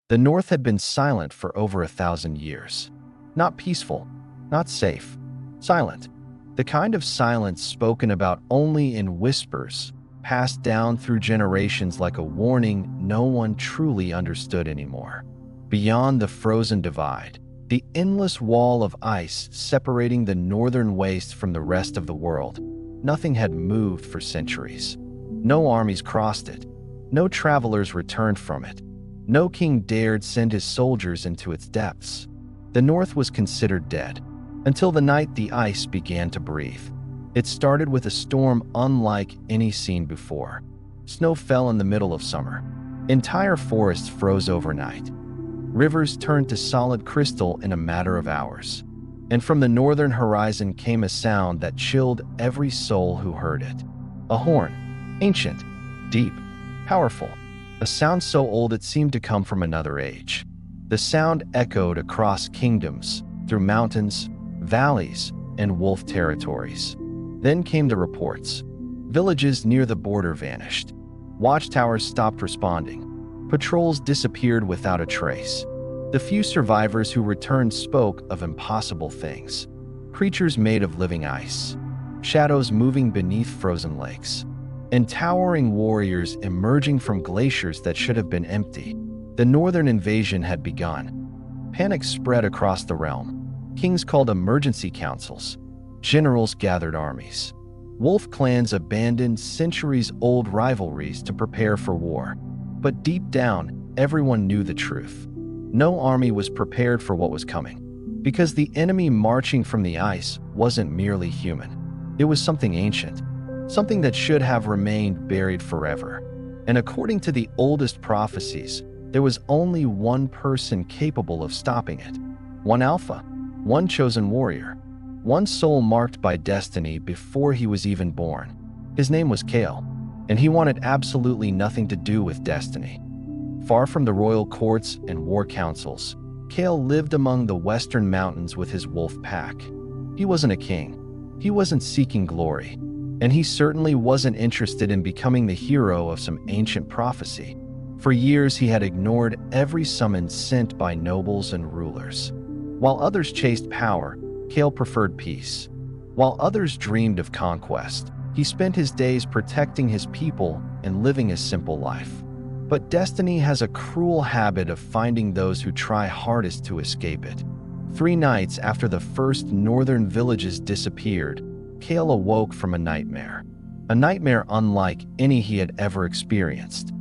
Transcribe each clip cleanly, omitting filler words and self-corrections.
The North had been silent for over 1,000 years. Not peaceful, not safe, silent. The kind of silence spoken about only in whispers, passed down through generations like a warning no one truly understood anymore. Beyond the frozen divide, the endless wall of ice separating the northern waste from the rest of the world, nothing had moved for centuries. No armies crossed it. No travelers returned from it. No king dared send his soldiers into its depths. The North was considered dead, until the night the ice began to breathe. It started with a storm unlike any seen before. Snow fell in the middle of summer. Entire forests froze overnight. Rivers turned to solid crystal in a matter of hours. And from the northern horizon came a sound that chilled every soul who heard it. A horn, ancient, deep, powerful. A sound so old it seemed to come from another age. The sound echoed across kingdoms, through mountains, valleys, and wolf territories. Then came the reports. Villages near the border vanished. Watchtowers stopped responding. Patrols disappeared without a trace. The few survivors who returned spoke of impossible things. Creatures made of living ice, shadows moving beneath frozen lakes, and towering warriors emerging from glaciers that should have been empty. The northern invasion had begun. Panic spread across the realm. Kings called emergency councils. Generals gathered armies. Wolf clans abandoned centuries-old rivalries to prepare for war. But deep down, everyone knew the truth. No army was prepared for what was coming, because the enemy marching from the ice wasn't merely human. It was something ancient, something that should have remained buried forever. And according to the oldest prophecies, there was only one person capable of stopping it. One alpha, one chosen warrior, one soul marked by destiny before he was even born. His name was Kael, and he wanted absolutely nothing to do with destiny. Far from the royal courts and war councils, Kael lived among the western mountains with his wolf pack. He wasn't a king. He wasn't seeking glory. And he certainly wasn't interested in becoming the hero of some ancient prophecy. For years, he had ignored every summons sent by nobles and rulers. While others chased power, Kael preferred peace. While others dreamed of conquest, he spent his days protecting his people and living a simple life. But destiny has a cruel habit of finding those who try hardest to escape it. 3 nights after the first northern villages disappeared, Kael awoke from a nightmare unlike any he had ever experienced.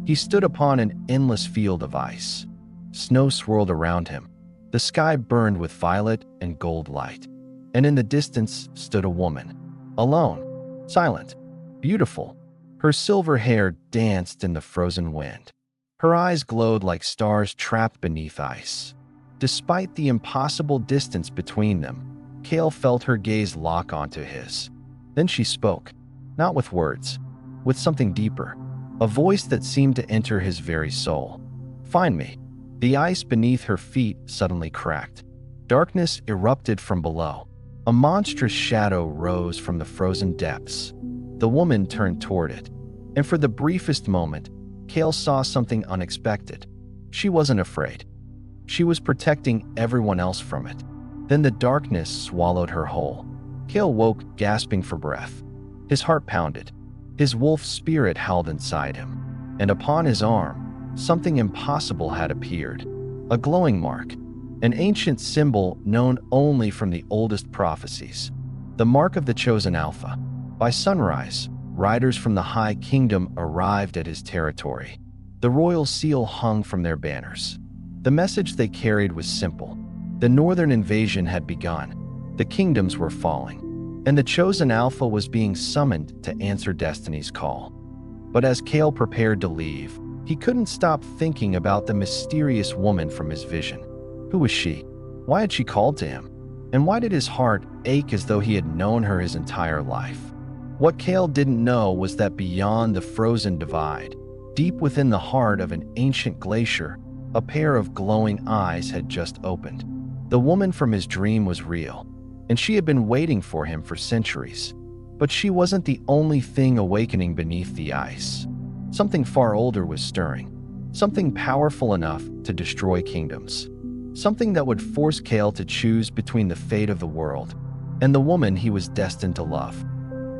He stood upon an endless field of ice. Snow swirled around him. The sky burned with violet and gold light. And in the distance stood a woman, alone, silent, beautiful. Her silver hair danced in the frozen wind. Her eyes glowed like stars trapped beneath ice. Despite the impossible distance between them, Kael felt her gaze lock onto his. Then she spoke, not with words, with something deeper, a voice that seemed to enter his very soul. "Find me." The ice beneath her feet suddenly cracked. Darkness erupted from below. A monstrous shadow rose from the frozen depths. The woman turned toward it, and for the briefest moment, Kael saw something unexpected. She wasn't afraid. She was protecting everyone else from it. Then the darkness swallowed her whole. Kael woke, gasping for breath. His heart pounded. His wolf spirit howled inside him. And upon his arm, something impossible had appeared. A glowing mark, an ancient symbol known only from the oldest prophecies. The mark of the chosen Alpha. By sunrise, riders from the High Kingdom arrived at his territory. The royal seal hung from their banners. The message they carried was simple. The northern invasion had begun. The kingdoms were falling, and the chosen Alpha was being summoned to answer destiny's call. But as Kael prepared to leave, he couldn't stop thinking about the mysterious woman from his vision. Who was she? Why had she called to him? And why did his heart ache as though he had known her his entire life? What Kael didn't know was that beyond the frozen divide, deep within the heart of an ancient glacier, a pair of glowing eyes had just opened. The woman from his dream was real, and she had been waiting for him for centuries. But she wasn't the only thing awakening beneath the ice. Something far older was stirring. something powerful enough to destroy kingdoms, something that would force Kael to choose between the fate of the world and the woman he was destined to love.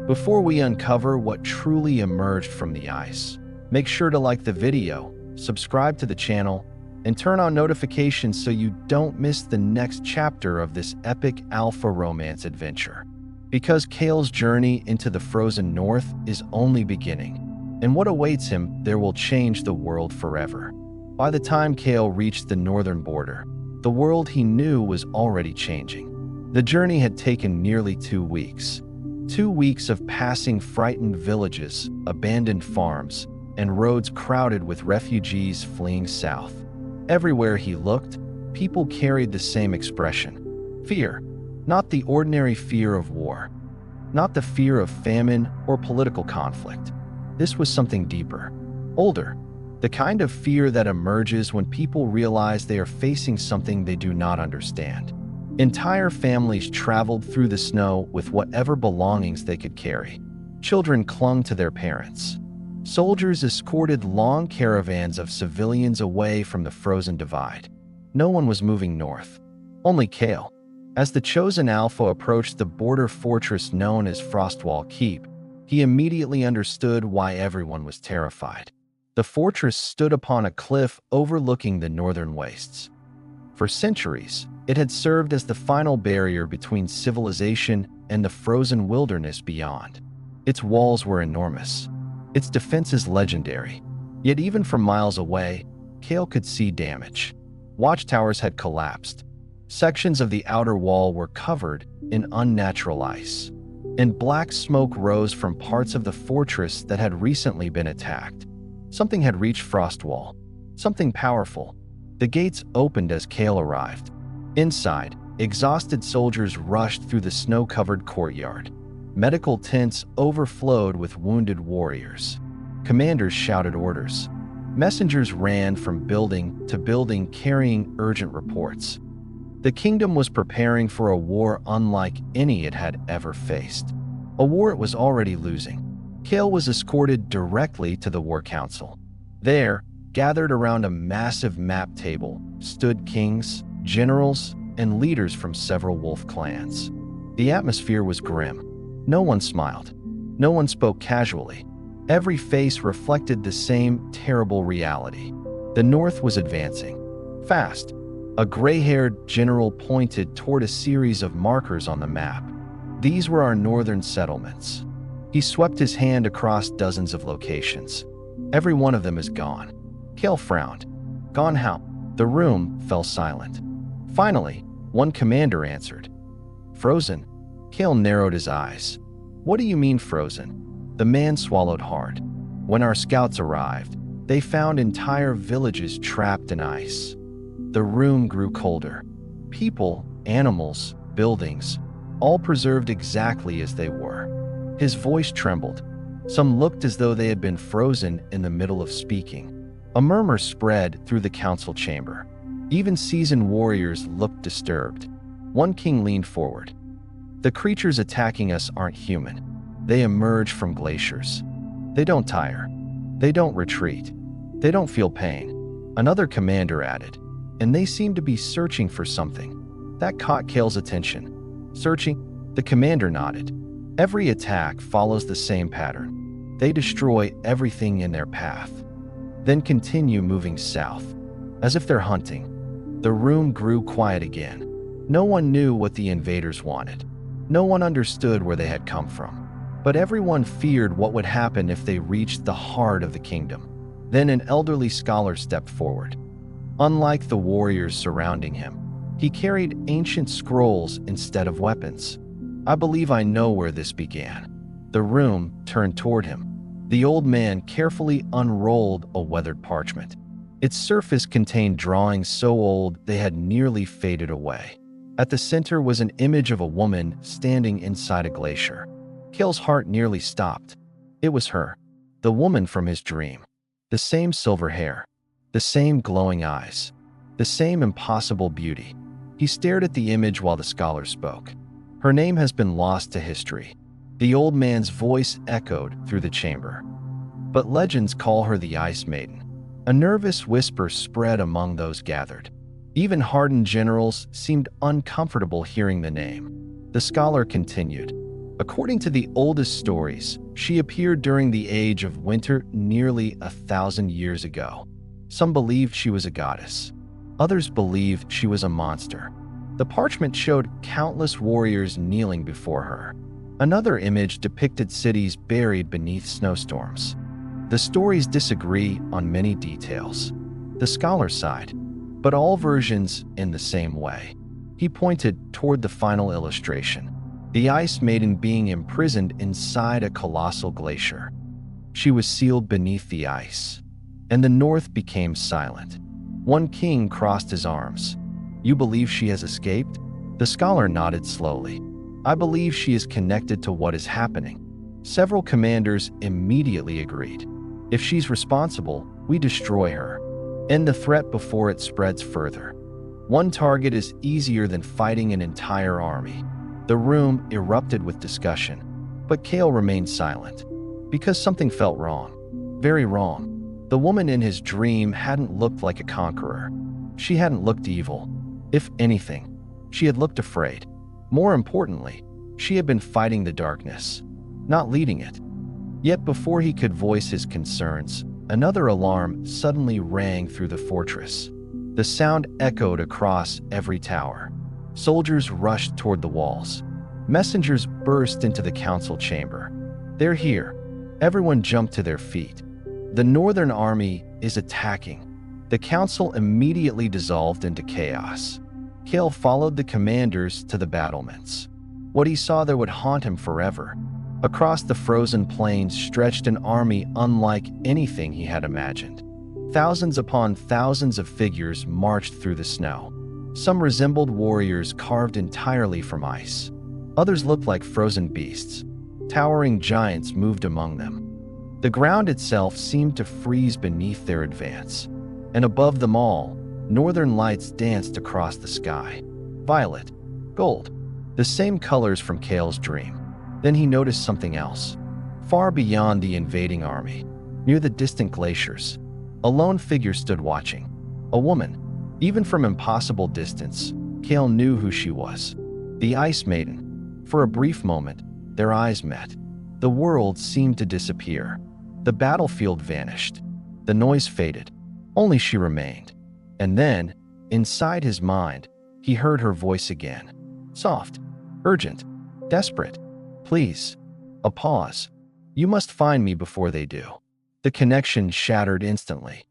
Before we uncover what truly emerged from the ice, make sure to like the video, subscribe to the channel, and turn on notifications so you don't miss the next chapter of this epic alpha romance adventure. Because Kael's journey into the frozen north is only beginning, and what awaits him there will change the world forever. By the time Kael reached the northern border, the world he knew was already changing. The journey had taken nearly 2 weeks. 2 weeks of passing frightened villages, abandoned farms, and roads crowded with refugees fleeing south. Everywhere he looked, people carried the same expression: fear. Not the ordinary fear of war, not the fear of famine or political conflict. This was something deeper, older, the kind of fear that emerges when people realize they are facing something they do not understand. Entire families traveled through the snow with whatever belongings they could carry. Children clung to their parents. Soldiers escorted long caravans of civilians away from the frozen divide. No one was moving north, only Kael. As the chosen Alpha approached the border fortress known as Frostwall Keep, he immediately understood why everyone was terrified. The fortress stood upon a cliff overlooking the northern wastes. For centuries, it had served as the final barrier between civilization and the frozen wilderness beyond. Its walls were enormous, its defenses legendary. Yet even from miles away, Kael could see damage. Watchtowers had collapsed. Sections of the outer wall were covered in unnatural ice, and black smoke rose from parts of the fortress that had recently been attacked. Something had reached Frostwall, something powerful. The gates opened as Kael arrived. Inside, exhausted soldiers rushed through the snow-covered courtyard. Medical tents overflowed with wounded warriors. Commanders shouted orders. Messengers ran from building to building carrying urgent reports. The kingdom was preparing for a war unlike any it had ever faced. A war it was already losing. Kael was escorted directly to the war council. There, gathered around a massive map table, stood kings, generals, and leaders from several wolf clans. The atmosphere was grim. No one smiled. No one spoke casually. Every face reflected the same terrible reality. The north was advancing. Fast. A gray-haired general pointed toward a series of markers on the map. These were our northern settlements. He swept his hand across dozens of locations. Every one of them is gone. Kael frowned. Gone how? The room fell silent. Finally, one commander answered. Frozen. Kael narrowed his eyes. What do you mean frozen? The man swallowed hard. When our scouts arrived, they found entire villages trapped in ice. The room grew colder. People, animals, buildings, all preserved exactly as they were. His voice trembled. Some looked as though they had been frozen in the middle of speaking. A murmur spread through the council chamber. Even seasoned warriors looked disturbed. One king leaned forward. The creatures attacking us aren't human. They emerge from glaciers. They don't tire. They don't retreat. They don't feel pain. Another commander added, and they seem to be searching for something. That caught Kael's attention. Searching? The commander nodded. Every attack follows the same pattern. They destroy everything in their path, then continue moving south, as if they're hunting. The room grew quiet again. No one knew what the invaders wanted. No one understood where they had come from. But everyone feared what would happen if they reached the heart of the kingdom. Then an elderly scholar stepped forward. Unlike the warriors surrounding him, he carried ancient scrolls instead of weapons. I believe I know where this began. The room turned toward him. The old man carefully unrolled a weathered parchment. Its surface contained drawings so old they had nearly faded away. At the center was an image of a woman standing inside a glacier. Kael's heart nearly stopped. It was her, the woman from his dream. The same silver hair, the same glowing eyes, the same impossible beauty. He stared at the image while the scholar spoke. Her name has been lost to history. The old man's voice echoed through the chamber. But legends call her the Ice Maiden. A nervous whisper spread among those gathered. Even hardened generals seemed uncomfortable hearing the name. The scholar continued. According to the oldest stories, she appeared during the age of winter nearly 1,000 years ago. Some believed she was a goddess. Others believed she was a monster. The parchment showed countless warriors kneeling before her. Another image depicted cities buried beneath snowstorms. The stories disagree on many details. The scholar sighed, but all versions in the same way. He pointed toward the final illustration, the Ice Maiden being imprisoned inside a colossal glacier. She was sealed beneath the ice, and the north became silent. One king crossed his arms. You believe she has escaped? The scholar nodded slowly. I believe she is connected to what is happening. Several commanders immediately agreed. If she's responsible, we destroy her. End the threat before it spreads further. One target is easier than fighting an entire army. The room erupted with discussion, but Kael remained silent, because something felt wrong. Very wrong. The woman in his dream hadn't looked like a conqueror. She hadn't looked evil. If anything, she had looked afraid. More importantly, she had been fighting the darkness, not leading it. Yet before he could voice his concerns, another alarm suddenly rang through the fortress. The sound echoed across every tower. Soldiers rushed toward the walls. Messengers burst into the council chamber. They're here. Everyone jumped to their feet. The northern army is attacking. The council immediately dissolved into chaos. Kael followed the commanders to the battlements. What he saw there would haunt him forever. Across the frozen plains stretched an army unlike anything he had imagined. Thousands upon thousands of figures marched through the snow. Some resembled warriors carved entirely from ice. Others looked like frozen beasts. Towering giants moved among them. The ground itself seemed to freeze beneath their advance. And above them all, northern lights danced across the sky. Violet, gold, the same colors from Kael's dream. Then he noticed something else. Far beyond the invading army, near the distant glaciers, a lone figure stood watching. A woman. Even from impossible distance, Kael knew who she was. The Ice Maiden. For a brief moment, their eyes met. The world seemed to disappear. The battlefield vanished. The noise faded. Only she remained. And then, inside his mind, he heard her voice again. Soft, urgent, desperate. Please. A pause. You must find me before they do. The connection shattered instantly.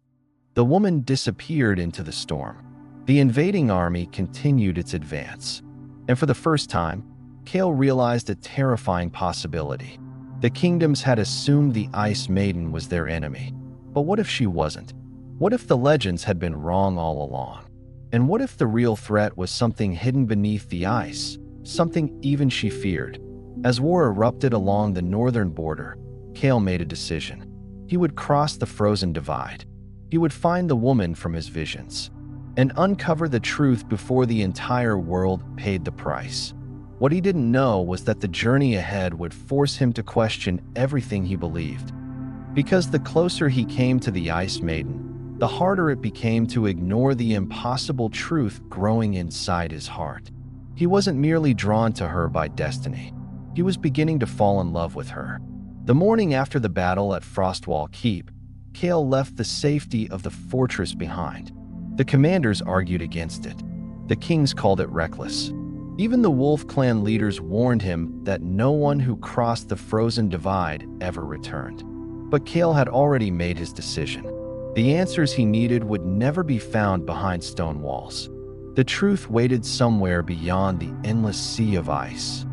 The woman disappeared into the storm. The invading army continued its advance. And for the first time, Kael realized a terrifying possibility. The kingdoms had assumed the Ice Maiden was their enemy. But what if she wasn't? What if the legends had been wrong all along? And what if the real threat was something hidden beneath the ice, something even she feared? As war erupted along the northern border, Kael made a decision. He would cross the frozen divide. He would find the woman from his visions and uncover the truth before the entire world paid the price. What he didn't know was that the journey ahead would force him to question everything he believed. Because the closer he came to the Ice Maiden, the harder it became to ignore the impossible truth growing inside his heart. He wasn't merely drawn to her by destiny. He was beginning to fall in love with her. The morning after the battle at Frostwall Keep, Kael left the safety of the fortress behind. The commanders argued against it. The kings called it reckless. Even the Wolf Clan leaders warned him that no one who crossed the frozen divide ever returned. But Kael had already made his decision. The answers he needed would never be found behind stone walls. The truth waited somewhere beyond the endless sea of ice.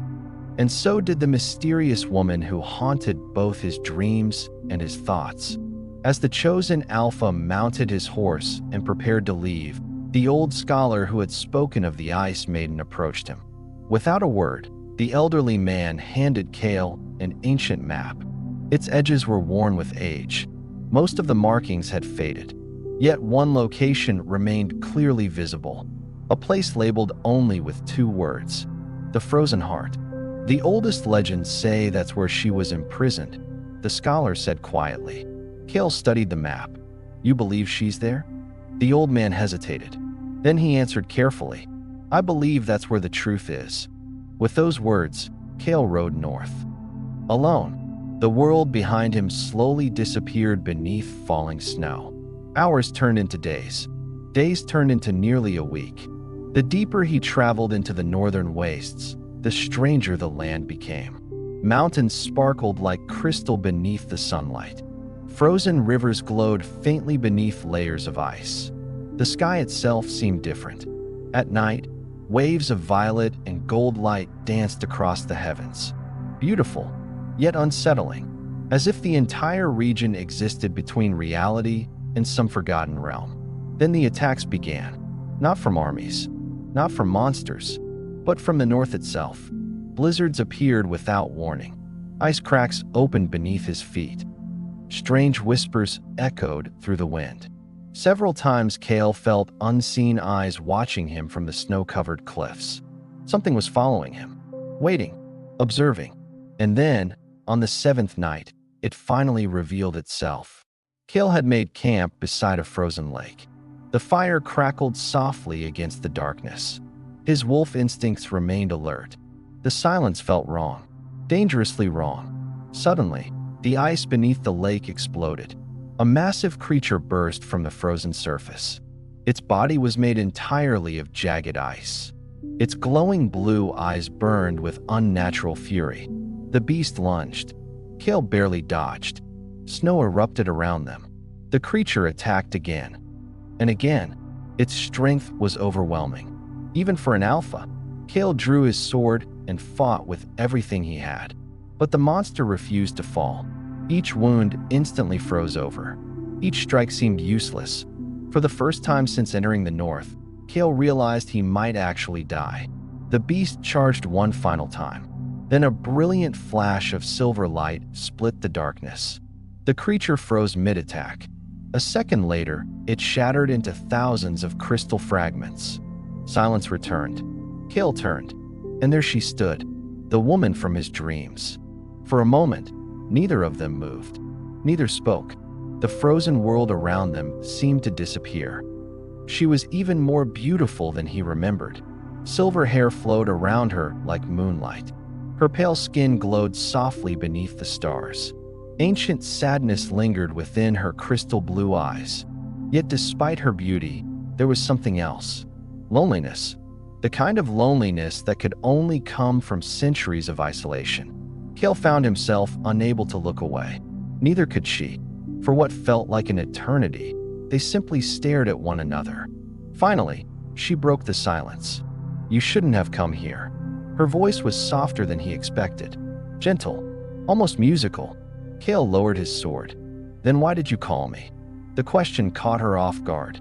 And so did the mysterious woman who haunted both his dreams and his thoughts. As the chosen alpha mounted his horse and prepared to leave, the old scholar who had spoken of the Ice Maiden approached him. Without a word, the elderly man handed Kael an ancient map. Its edges were worn with age. Most of the markings had faded. Yet one location remained clearly visible, a place labeled only with 2 words: the Frozen Heart. The oldest legends say that's where she was imprisoned, the scholar said quietly. Kael studied the map. You believe she's there? The old man hesitated. Then he answered carefully, I believe that's where the truth is. With those words, Kael rode north. Alone, the world behind him slowly disappeared beneath falling snow. Hours turned into days. Days turned into nearly a week. The deeper he traveled into the northern wastes, the stranger the land became. Mountains sparkled like crystal beneath the sunlight. Frozen rivers glowed faintly beneath layers of ice. The sky itself seemed different. At night, waves of violet and gold light danced across the heavens. Beautiful, yet unsettling, as if the entire region existed between reality and some forgotten realm. Then the attacks began, not from armies, not from monsters, but from the north itself. Blizzards appeared without warning. Ice cracks opened beneath his feet. Strange whispers echoed through the wind. Several times Kael felt unseen eyes watching him from the snow-covered cliffs. Something was following him, waiting, observing. And then, on the seventh night, it finally revealed itself. Kael had made camp beside a frozen lake. The fire crackled softly against the darkness. His wolf instincts remained alert. The silence felt wrong, dangerously wrong. Suddenly, the ice beneath the lake exploded. A massive creature burst from the frozen surface. Its body was made entirely of jagged ice. Its glowing blue eyes burned with unnatural fury. The beast lunged. Kael barely dodged. Snow erupted around them. The creature attacked again. And again, its strength was overwhelming. Even for an alpha, Kael drew his sword and fought with everything he had. But the monster refused to fall. Each wound instantly froze over. Each strike seemed useless. For the first time since entering the north, Kael realized he might actually die. The beast charged one final time. Then a brilliant flash of silver light split the darkness. The creature froze mid-attack. A second later, it shattered into thousands of crystal fragments. Silence returned. Kael turned, and there she stood, the woman from his dreams. For a moment, neither of them moved. Neither spoke. The frozen world around them seemed to disappear. She was even more beautiful than he remembered. Silver hair flowed around her like moonlight. Her pale skin glowed softly beneath the stars. Ancient sadness lingered within her crystal blue eyes. Yet despite her beauty, there was something else. Loneliness. The kind of loneliness that could only come from centuries of isolation. Kael found himself unable to look away. Neither could she. For what felt like an eternity, they simply stared at one another. Finally, she broke the silence. You shouldn't have come here. Her voice was softer than he expected. Gentle, almost musical. Kael lowered his sword. Then why did you call me? The question caught her off guard.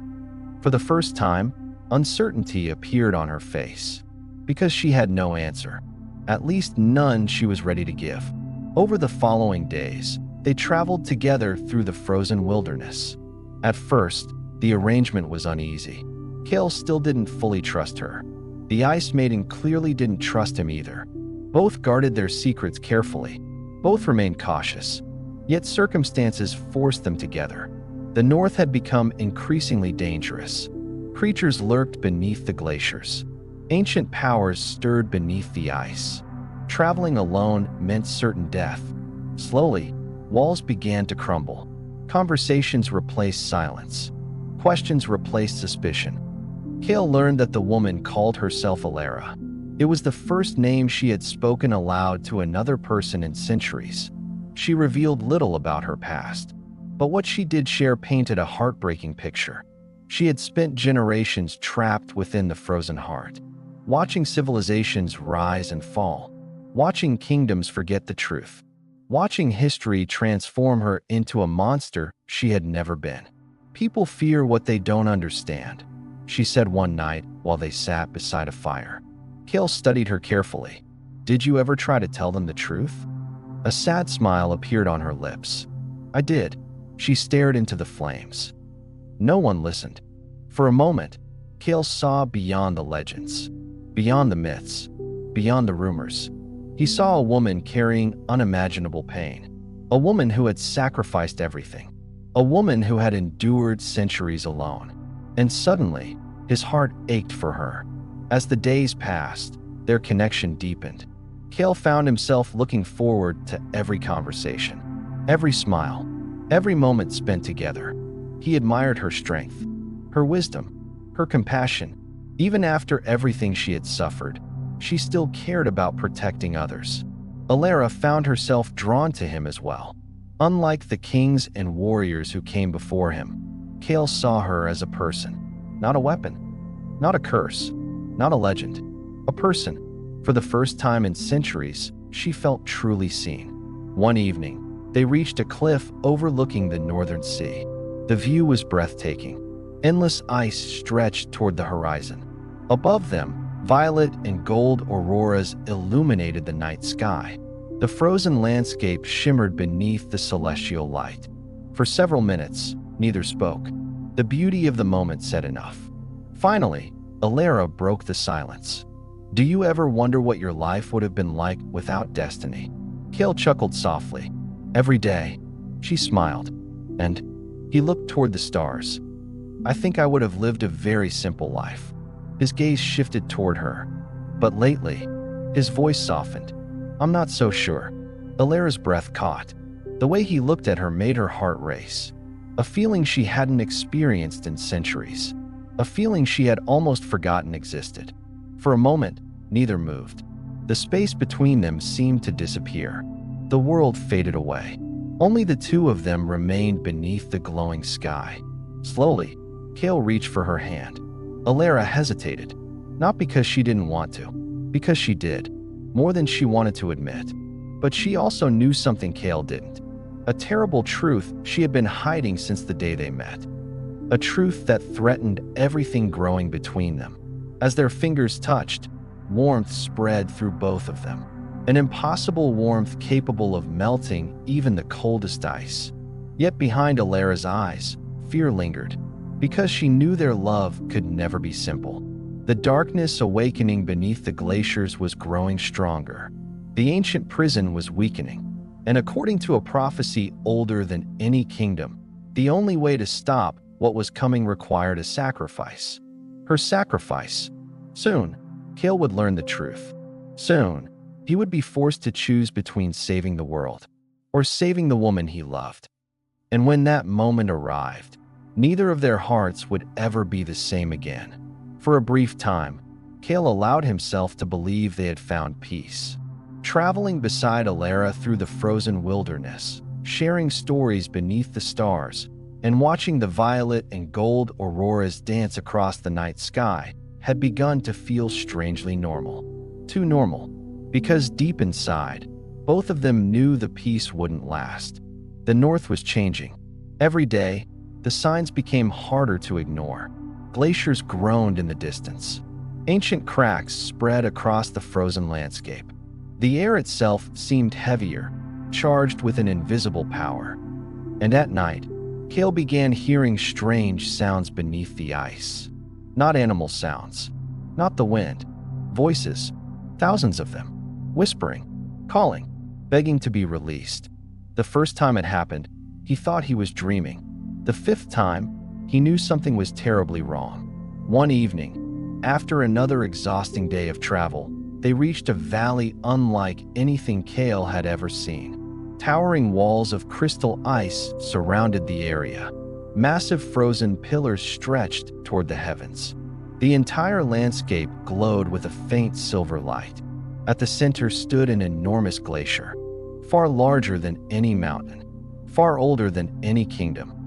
For the first time, uncertainty appeared on her face. Because she had no answer. At least none she was ready to give. Over the following days, they traveled together through the frozen wilderness. At first, the arrangement was uneasy. Kael still didn't fully trust her. The Ice Maiden clearly didn't trust him either. Both guarded their secrets carefully. Both remained cautious. Yet circumstances forced them together. The north had become increasingly dangerous. Creatures lurked beneath the glaciers. Ancient powers stirred beneath the ice. Traveling alone meant certain death. Slowly, walls began to crumble. Conversations replaced silence. Questions replaced suspicion. Kael learned that the woman called herself Elara. It was the first name she had spoken aloud to another person in centuries. She revealed little about her past, but what she did share painted a heartbreaking picture. She had spent generations trapped within the frozen heart, watching civilizations rise and fall, watching kingdoms forget the truth, watching history transform her into a monster she had never been. People fear what they don't understand, she said one night while they sat beside a fire. Kael studied her carefully. Did you ever try to tell them the truth? A sad smile appeared on her lips. I did. She stared into the flames. No one listened. For a moment, Kael saw beyond the legends, beyond the myths, beyond the rumors. He saw a woman carrying unimaginable pain, a woman who had sacrificed everything, a woman who had endured centuries alone. And suddenly, his heart ached for her. As the days passed, their connection deepened. Kael found himself looking forward to every conversation, every smile, every moment spent together. He admired her strength, her wisdom, her compassion. Even after everything she had suffered, she still cared about protecting others. Elara found herself drawn to him as well. Unlike the kings and warriors who came before him, Kael saw her as a person, not a weapon, not a curse, not a legend, a person. For the first time in centuries, she felt truly seen. One evening, they reached a cliff overlooking the northern sea. The view was breathtaking. Endless ice stretched toward the horizon. Above them, violet and gold auroras illuminated the night sky. The frozen landscape shimmered beneath the celestial light. For several minutes, neither spoke. The beauty of the moment said enough. Finally, Elara broke the silence. Do you ever wonder what your life would have been like without destiny? Kael chuckled softly. Every day, she smiled, and he looked toward the stars. I think I would have lived a very simple life. His gaze shifted toward her, but lately, his voice softened. I'm not so sure. Elara's breath caught. The way he looked at her made her heart race. A feeling she hadn't experienced in centuries. A feeling she had almost forgotten existed. For a moment, neither moved. The space between them seemed to disappear. The world faded away. Only the two of them remained beneath the glowing sky. Slowly, Kael reached for her hand. Elara hesitated, not because she didn't want to, because she did, more than she wanted to admit. But she also knew something Kael didn't. A terrible truth she had been hiding since the day they met. A truth that threatened everything growing between them. As their fingers touched, warmth spread through both of them. An impossible warmth capable of melting even the coldest ice. Yet behind Elara's eyes, fear lingered, because she knew their love could never be simple. The darkness awakening beneath the glaciers was growing stronger. The ancient prison was weakening, and according to a prophecy older than any kingdom, the only way to stop what was coming required a sacrifice. Her sacrifice. Soon, Kael would learn the truth. Soon, he would be forced to choose between saving the world or saving the woman he loved. And when that moment arrived, neither of their hearts would ever be the same again. For a brief time, Kael allowed himself to believe they had found peace. Traveling beside Elara through the frozen wilderness, sharing stories beneath the stars, and watching the violet and gold auroras dance across the night sky had begun to feel strangely normal. Too normal, because deep inside, both of them knew the peace wouldn't last. The north was changing. Every day, the signs became harder to ignore. Glaciers groaned in the distance. Ancient cracks spread across the frozen landscape. The air itself seemed heavier, charged with an invisible power. And at night, Kael began hearing strange sounds beneath the ice. Not animal sounds, not the wind. Voices, thousands of them, whispering, calling, begging to be released. The first time it happened, he thought he was dreaming. The fifth time, he knew something was terribly wrong. One evening, after another exhausting day of travel, they reached a valley unlike anything Kael had ever seen. Towering walls of crystal ice surrounded the area. Massive frozen pillars stretched toward the heavens. The entire landscape glowed with a faint silver light. At the center stood an enormous glacier, far larger than any mountain, far older than any kingdom.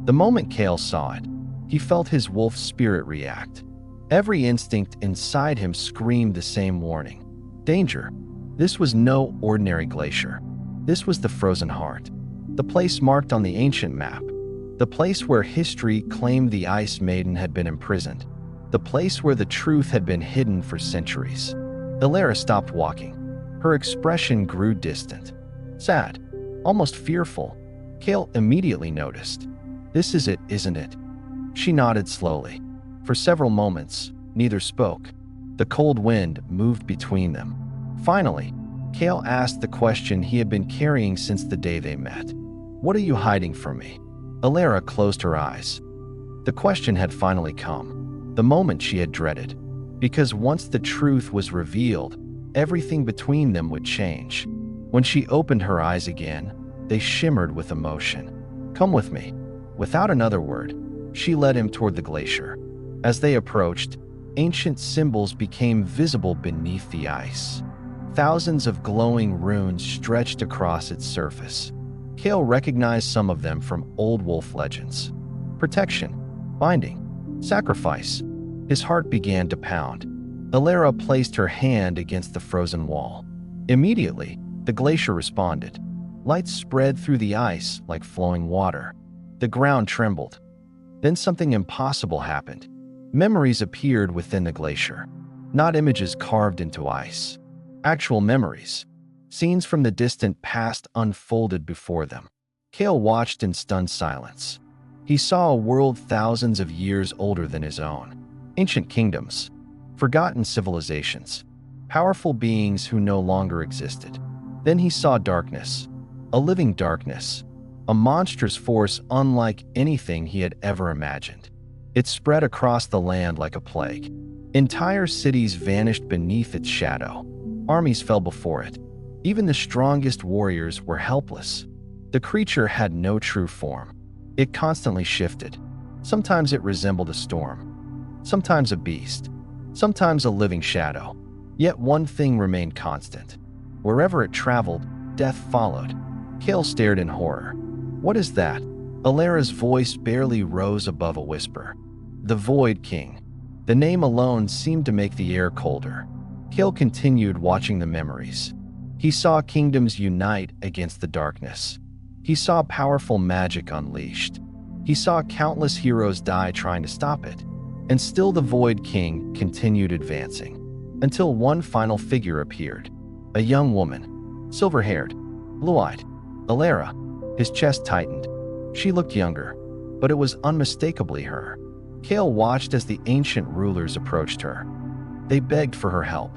The moment Kael saw it, he felt his wolf spirit react. Every instinct inside him screamed the same warning. Danger. This was no ordinary glacier. This was the frozen heart. The place marked on the ancient map. The place where history claimed the Ice Maiden had been imprisoned. The place where the truth had been hidden for centuries. Elara stopped walking. Her expression grew distant. Sad. Almost fearful. Kael immediately noticed. This is it, isn't it? She nodded slowly. For several moments, neither spoke. The cold wind moved between them. Finally, Kael asked the question he had been carrying since the day they met. What are you hiding from me? Elara closed her eyes. The question had finally come, the moment she had dreaded, because once the truth was revealed, everything between them would change. When she opened her eyes again, they shimmered with emotion. "Come with me." Without another word, she led him toward the glacier. As they approached, ancient symbols became visible beneath the ice. Thousands of glowing runes stretched across its surface. Kael recognized some of them from old wolf legends. Protection, binding, sacrifice. His heart began to pound. Elara placed her hand against the frozen wall. Immediately, the glacier responded. Light spread through the ice like flowing water. The ground trembled. Then something impossible happened. Memories appeared within the glacier. Not images carved into ice. Actual memories. Scenes from the distant past unfolded before them. Kael watched in stunned silence. He saw a world thousands of years older than his own. Ancient kingdoms. Forgotten civilizations. Powerful beings who no longer existed. Then he saw darkness. A living darkness. A monstrous force unlike anything he had ever imagined. It spread across the land like a plague. Entire cities vanished beneath its shadow. Armies fell before it. Even the strongest warriors were helpless. The creature had no true form. It constantly shifted. Sometimes it resembled a storm. Sometimes a beast. Sometimes a living shadow. Yet one thing remained constant. Wherever it traveled, death followed. Kael stared in horror. "What is that?" Elara's voice barely rose above a whisper. "The Void King." The name alone seemed to make the air colder. Kael continued watching the memories. He saw kingdoms unite against the darkness. He saw powerful magic unleashed. He saw countless heroes die trying to stop it. And still the Void King continued advancing. Until one final figure appeared. A young woman. Silver-haired. Blue-eyed. Elara. His chest tightened. She looked younger, but it was unmistakably her. Kael watched as the ancient rulers approached her. They begged for her help.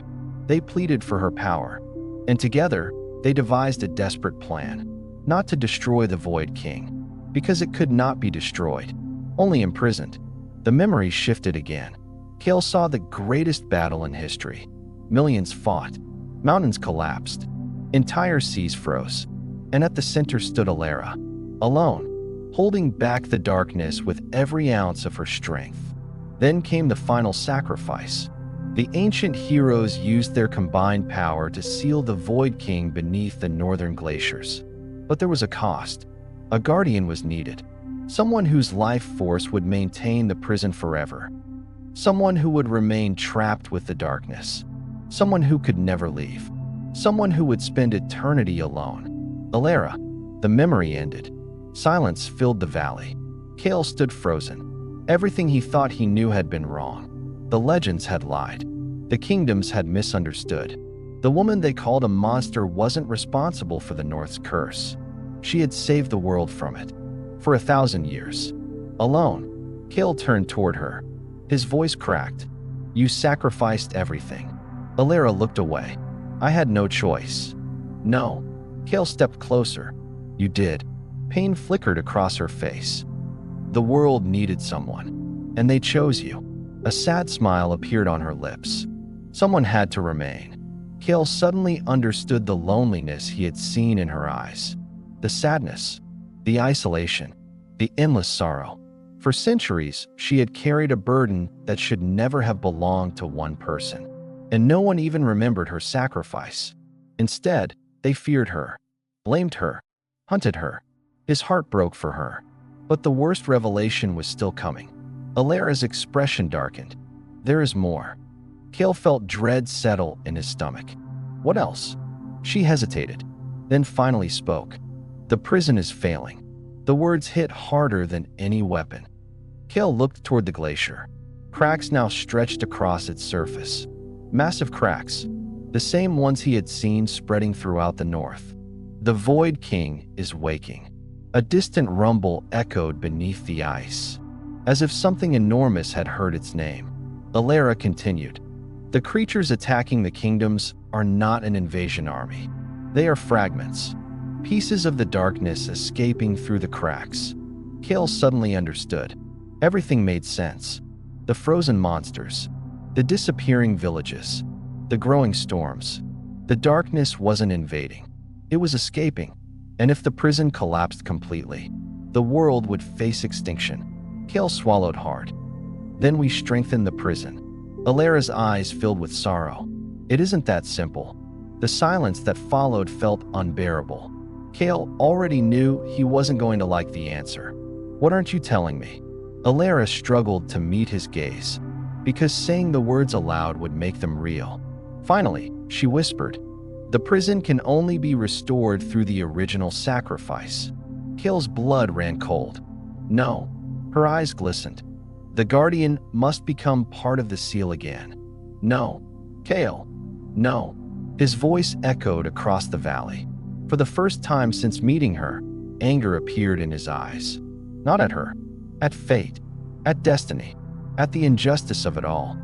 They pleaded for her power. And together, they devised a desperate plan. Not to destroy the Void King, because it could not be destroyed, only imprisoned. The memories shifted again. Kael saw the greatest battle in history. Millions fought. Mountains collapsed. Entire seas froze. And at the center stood Elara, alone, holding back the darkness with every ounce of her strength. Then came the final sacrifice. The ancient heroes used their combined power to seal the Void King beneath the northern glaciers. But there was a cost. A guardian was needed. Someone whose life force would maintain the prison forever. Someone who would remain trapped with the darkness. Someone who could never leave. Someone who would spend eternity alone. Elara. The memory ended. Silence filled the valley. Kael stood frozen. Everything he thought he knew had been wrong. The legends had lied. The kingdoms had misunderstood. The woman they called a monster wasn't responsible for the North's curse. She had saved the world from it. For 1,000 years. Alone, Kael turned toward her. His voice cracked. "You sacrificed everything." Elara looked away. "I had no choice." "No." Kael stepped closer. "You did." Pain flickered across her face. "The world needed someone, and they chose you." A sad smile appeared on her lips. Someone had to remain. Kael suddenly understood the loneliness he had seen in her eyes. The sadness, the isolation, the endless sorrow. For centuries, she had carried a burden that should never have belonged to one person. And no one even remembered her sacrifice. Instead, they feared her, blamed her, hunted her. His heart broke for her. But the worst revelation was still coming. Elara's expression darkened. "There is more." Kael felt dread settle in his stomach. "What else?" She hesitated, then finally spoke. "The prison is failing." The words hit harder than any weapon. Kael looked toward the glacier. Cracks now stretched across its surface. Massive cracks, the same ones he had seen spreading throughout the north. The Void King is waking. A distant rumble echoed beneath the ice, as if something enormous had heard its name. Elara continued. "The creatures attacking the kingdoms are not an invasion army. They are fragments, pieces of the darkness escaping through the cracks. Kael suddenly understood. Everything made sense. The frozen monsters, the disappearing villages, the growing storms. The darkness wasn't invading. It was escaping. And if the prison collapsed completely, the world would face extinction. Kael swallowed hard. Then we strengthened the prison. Elara's eyes filled with sorrow. It isn't that simple. The silence that followed felt unbearable. Kael already knew he wasn't going to like the answer. What aren't you telling me? Elara struggled to meet his gaze, because saying the words aloud would make them real. Finally, she whispered, "The prison can only be restored through the original sacrifice." Kael's blood ran cold. No. Her eyes glistened. The Guardian must become part of the seal again. No. Kael. No. His voice echoed across the valley. For the first time since meeting her, anger appeared in his eyes. Not at her. At fate. At destiny. At the injustice of it all.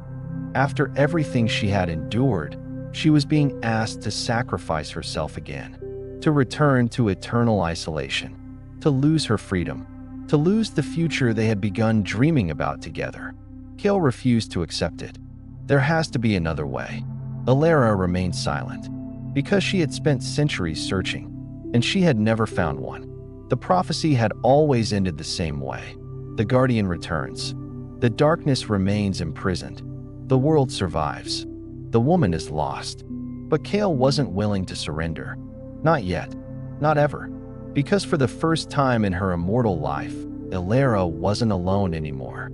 After everything she had endured, she was being asked to sacrifice herself again. To return to eternal isolation. To lose her freedom. To lose the future they had begun dreaming about together. Kael refused to accept it. There has to be another way. Elara remained silent, because she had spent centuries searching, and she had never found one. The prophecy had always ended the same way. The Guardian returns. The darkness remains imprisoned. The world survives. The woman is lost. But Kael wasn't willing to surrender. Not yet. Not ever. Because for the first time in her immortal life, Elara wasn't alone anymore.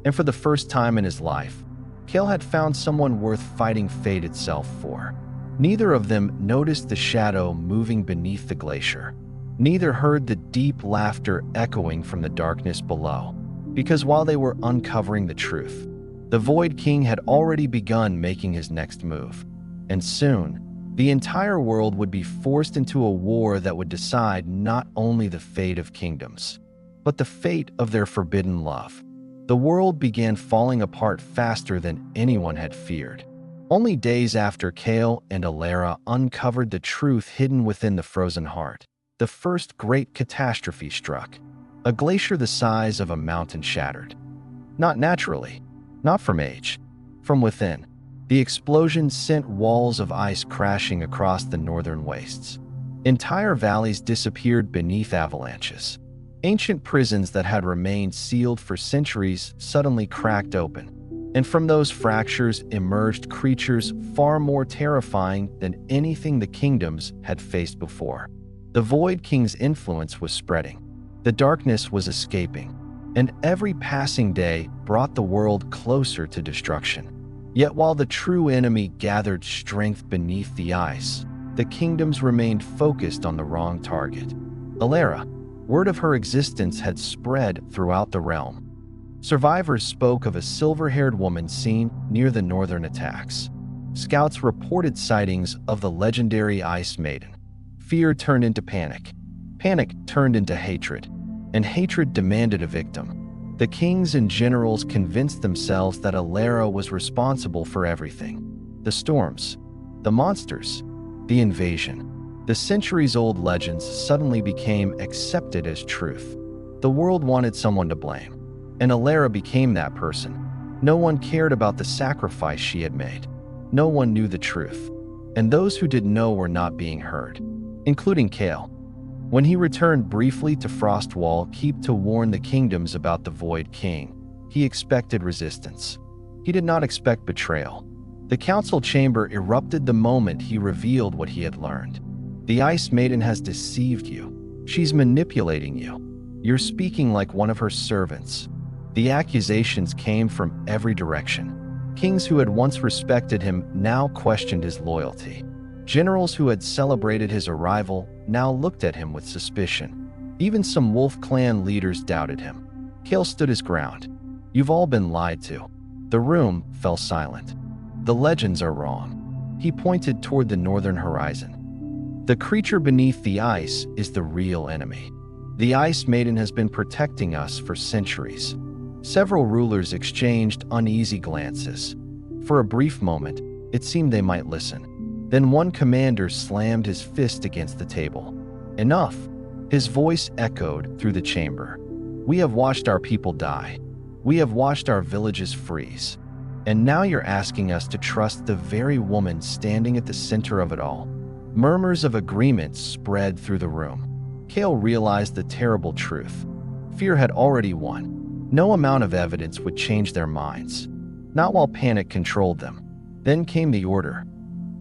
And for the first time in his life, Kael had found someone worth fighting fate itself for. Neither of them noticed the shadow moving beneath the glacier. Neither heard the deep laughter echoing from the darkness below. Because while they were uncovering the truth, the Void King had already begun making his next move. And soon, the entire world would be forced into a war that would decide not only the fate of kingdoms, but the fate of their forbidden love. The world began falling apart faster than anyone had feared. Only days after Kael and Elara uncovered the truth hidden within the frozen heart, the first great catastrophe struck. A glacier the size of a mountain shattered. Not naturally, not from age, from within. The explosion sent walls of ice crashing across the northern wastes. Entire valleys disappeared beneath avalanches. Ancient prisons that had remained sealed for centuries suddenly cracked open, and from those fractures emerged creatures far more terrifying than anything the kingdoms had faced before. The Void King's influence was spreading. The darkness was escaping, and every passing day brought the world closer to destruction. Yet while the true enemy gathered strength beneath the ice, the kingdoms remained focused on the wrong target. Elara, word of her existence had spread throughout the realm. Survivors spoke of a silver-haired woman seen near the northern attacks. Scouts reported sightings of the legendary Ice Maiden. Fear turned into panic. Panic turned into hatred. And hatred demanded a victim. The kings and generals convinced themselves that Elara was responsible for everything. The storms, the monsters, the invasion. The centuries-old legends suddenly became accepted as truth. The world wanted someone to blame, and Elara became that person. No one cared about the sacrifice she had made. No one knew the truth, and those who did know were not being heard, including Kael. When he returned briefly to Frostwall Keep to warn the kingdoms about the Void King, he expected resistance. He did not expect betrayal. The council chamber erupted the moment he revealed what he had learned. The Ice Maiden has deceived you. She's manipulating you. You're speaking like one of her servants. The accusations came from every direction. Kings who had once respected him now questioned his loyalty. Generals who had celebrated his arrival now looked at him with suspicion. Even some Wolf Clan leaders doubted him. Kael stood his ground. You've all been lied to. The room fell silent. The legends are wrong. He pointed toward the northern horizon. The creature beneath the ice is the real enemy. The Ice Maiden has been protecting us for centuries. Several rulers exchanged uneasy glances. For a brief moment, it seemed they might listen. Then one commander slammed his fist against the table. Enough! His voice echoed through the chamber. We have watched our people die. We have watched our villages freeze. And now you're asking us to trust the very woman standing at the center of it all." Murmurs of agreement spread through the room. Kael realized the terrible truth. Fear had already won. No amount of evidence would change their minds. Not while panic controlled them. Then came the order.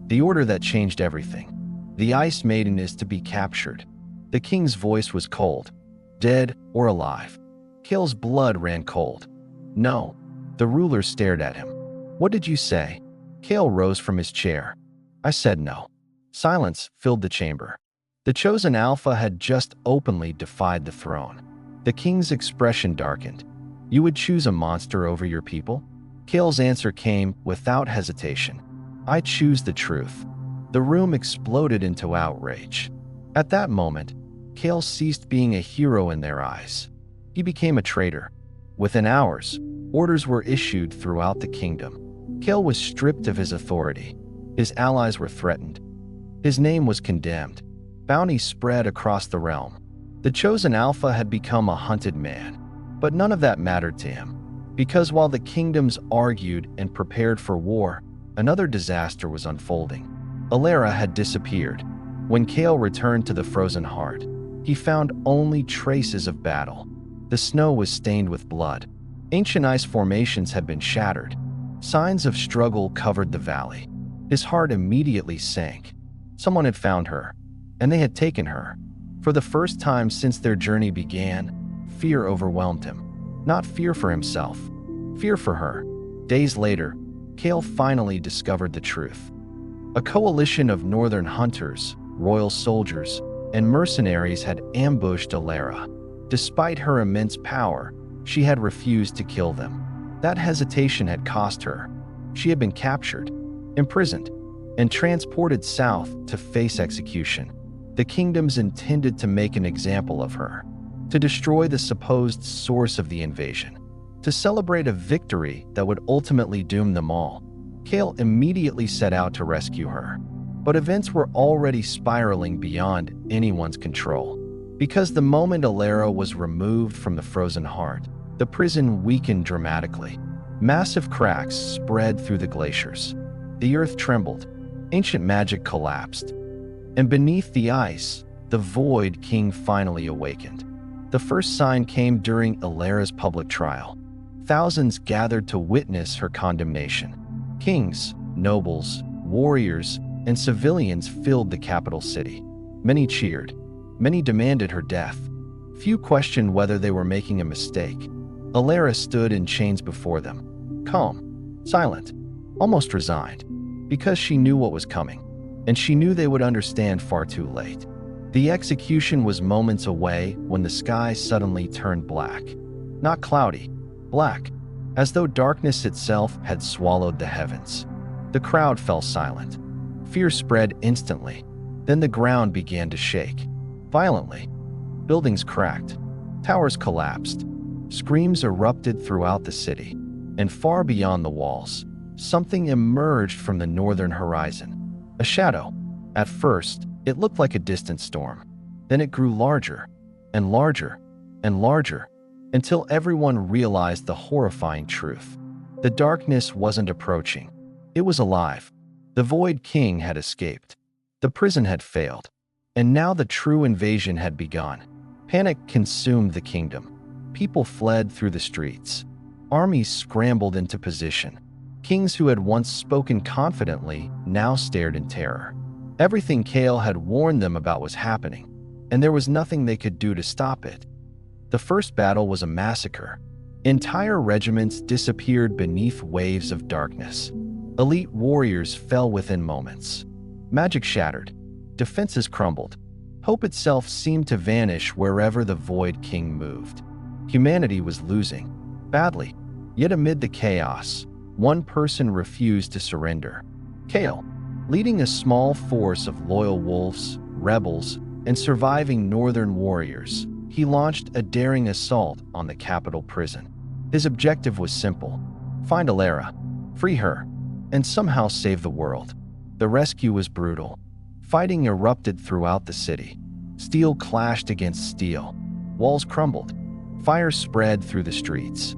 The order that changed everything. The Ice Maiden is to be captured. The king's voice was cold. Dead or alive. Kael's blood ran cold. "No." The ruler stared at him. "What did you say?" Kael rose from his chair. "I said no." Silence filled the chamber. The chosen alpha had just openly defied the throne. The king's expression darkened. "You would choose a monster over your people?" Kael's answer came without hesitation. "I choose the truth." The room exploded into outrage. At that moment, Kael ceased being a hero in their eyes. He became a traitor. Within hours, orders were issued throughout the kingdom. Kael was stripped of his authority. His allies were threatened. His name was condemned. Bounty spread across the realm. The chosen alpha had become a hunted man. But none of that mattered to him. Because while the kingdoms argued and prepared for war, another disaster was unfolding. Elara had disappeared. When Kael returned to the Frozen Heart, he found only traces of battle. The snow was stained with blood. Ancient ice formations had been shattered. Signs of struggle covered the valley. His heart immediately sank. Someone had found her, and they had taken her. For the first time since their journey began, fear overwhelmed him. Not fear for himself, fear for her. Days later, Kael finally discovered the truth. A coalition of northern hunters, royal soldiers, and mercenaries had ambushed Elara. Despite her immense power, she had refused to kill them. That hesitation had cost her. She had been captured, imprisoned, and transported south to face execution. The kingdoms intended to make an example of her, to destroy the supposed source of the invasion, to celebrate a victory that would ultimately doom them all. Kael immediately set out to rescue her. But events were already spiraling beyond anyone's control. Because the moment Elara was removed from the Frozen Heart, the prison weakened dramatically. Massive cracks spread through the glaciers. The earth trembled. Ancient magic collapsed. And beneath the ice, the Void King finally awakened. The first sign came during Elara's public trial. Thousands gathered to witness her condemnation. Kings, nobles, warriors, and civilians filled the capital city. Many cheered. Many demanded her death. Few questioned whether they were making a mistake. Elara stood in chains before them, calm, silent, almost resigned, because she knew what was coming, and she knew they would understand far too late. The execution was moments away when the sky suddenly turned black. Not cloudy, black, as though darkness itself had swallowed the heavens. The crowd fell silent. Fear spread instantly. Then the ground began to shake. Violently. Buildings cracked. Towers collapsed. Screams erupted throughout the city. And far beyond the walls, something emerged from the northern horizon. A shadow. At first, it looked like a distant storm. Then it grew larger, and larger, and larger, until everyone realized the horrifying truth. The darkness wasn't approaching. It was alive. The Void King had escaped. The prison had failed. And now the true invasion had begun. Panic consumed the kingdom. People fled through the streets. Armies scrambled into position. Kings who had once spoken confidently now stared in terror. Everything Kael had warned them about was happening, and there was nothing they could do to stop it. The first battle was a massacre. Entire regiments disappeared beneath waves of darkness. Elite warriors fell within moments. Magic shattered. Defenses crumbled. Hope itself seemed to vanish wherever the Void King moved. Humanity was losing, badly. Yet amid the chaos, one person refused to surrender. Kael, leading a small force of loyal wolves, rebels, and surviving northern warriors, he launched a daring assault on the capital prison. His objective was simple: find Elara, free her, and somehow save the world. The rescue was brutal. Fighting erupted throughout the city. Steel clashed against steel. Walls crumbled. Fire spread through the streets.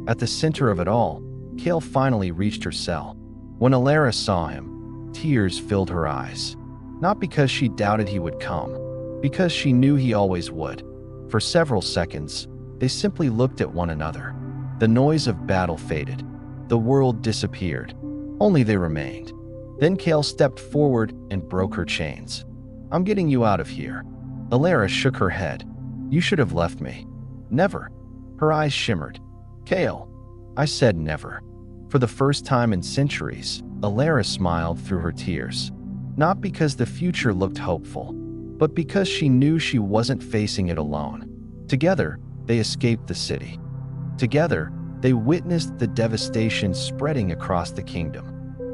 At the center of it all, Kael finally reached her cell. When Elara saw him, tears filled her eyes. Not because she doubted he would come, because she knew he always would. For several seconds, they simply looked at one another. The noise of battle faded. The world disappeared. Only they remained. Then Kael stepped forward and broke her chains. "I'm getting you out of here." Elara shook her head. "You should have left me." "Never." Her eyes shimmered. "Kael." "I said never." For the first time in centuries, Elara smiled through her tears. Not because the future looked hopeful, but because she knew she wasn't facing it alone. Together, they escaped the city. Together, they witnessed the devastation spreading across the kingdom.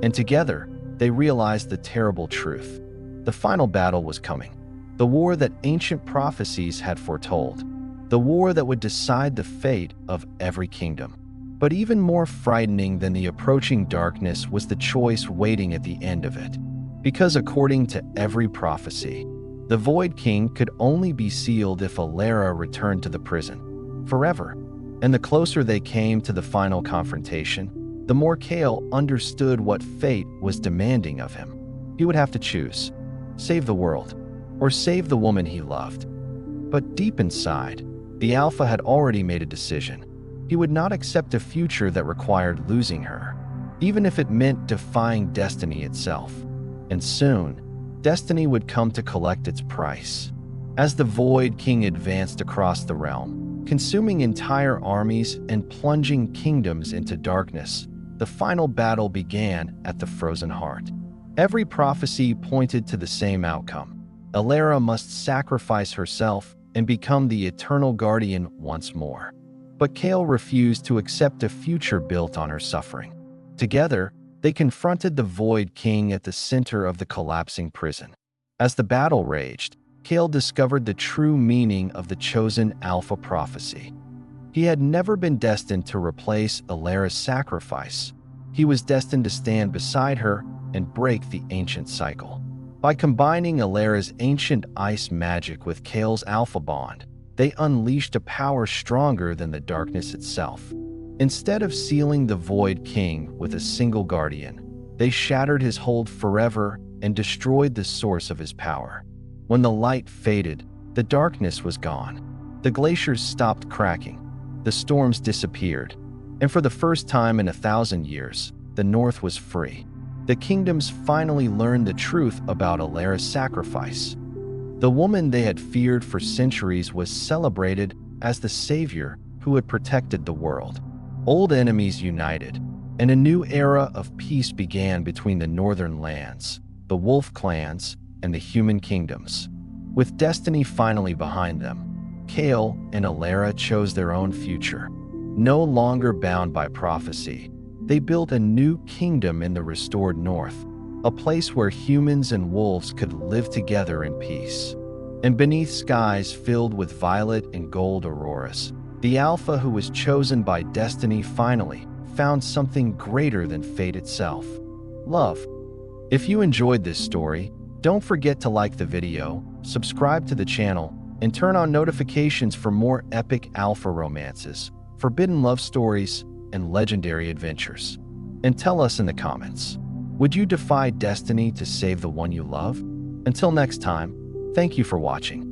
And together, they realized the terrible truth. The final battle was coming. The war that ancient prophecies had foretold. The war that would decide the fate of every kingdom. But even more frightening than the approaching darkness was the choice waiting at the end of it. Because according to every prophecy, the Void King could only be sealed if Elara returned to the prison forever. And the closer they came to the final confrontation, the more Kael understood what fate was demanding of him. He would have to choose: save the world, or save the woman he loved. But deep inside, the Alpha had already made a decision. He would not accept a future that required losing her, even if it meant defying destiny itself. And soon, destiny would come to collect its price. As the Void King advanced across the realm, consuming entire armies and plunging kingdoms into darkness, the final battle began at the Frozen Heart. Every prophecy pointed to the same outcome. Elara must sacrifice herself and become the eternal guardian once more. But Kael refused to accept a future built on her suffering. Together, they confronted the Void King at the center of the collapsing prison. As the battle raged, Kael discovered the true meaning of the chosen Alpha prophecy. He had never been destined to replace Elara's sacrifice. He was destined to stand beside her and break the ancient cycle. By combining Elara's ancient ice magic with Kael's Alpha bond, they unleashed a power stronger than the darkness itself. Instead of sealing the Void King with a single guardian, they shattered his hold forever and destroyed the source of his power. When the light faded, the darkness was gone. The glaciers stopped cracking. The storms disappeared. And for the first time in 1,000 years, the North was free. The kingdoms finally learned the truth about Elara's sacrifice. The woman they had feared for centuries was celebrated as the savior who had protected the world. Old enemies united, and a new era of peace began between the northern lands, the wolf clans, and the human kingdoms. With destiny finally behind them, Kael and Elara chose their own future. No longer bound by prophecy, they built a new kingdom in the restored north, a place where humans and wolves could live together in peace. And beneath skies filled with violet and gold auroras, the Alpha who was chosen by destiny finally found something greater than fate itself: love. If you enjoyed this story, don't forget to like the video, subscribe to the channel, and turn on notifications for more epic Alpha romances, forbidden love stories, and legendary adventures. And tell us in the comments, would you defy destiny to save the one you love? Until next time, thank you for watching.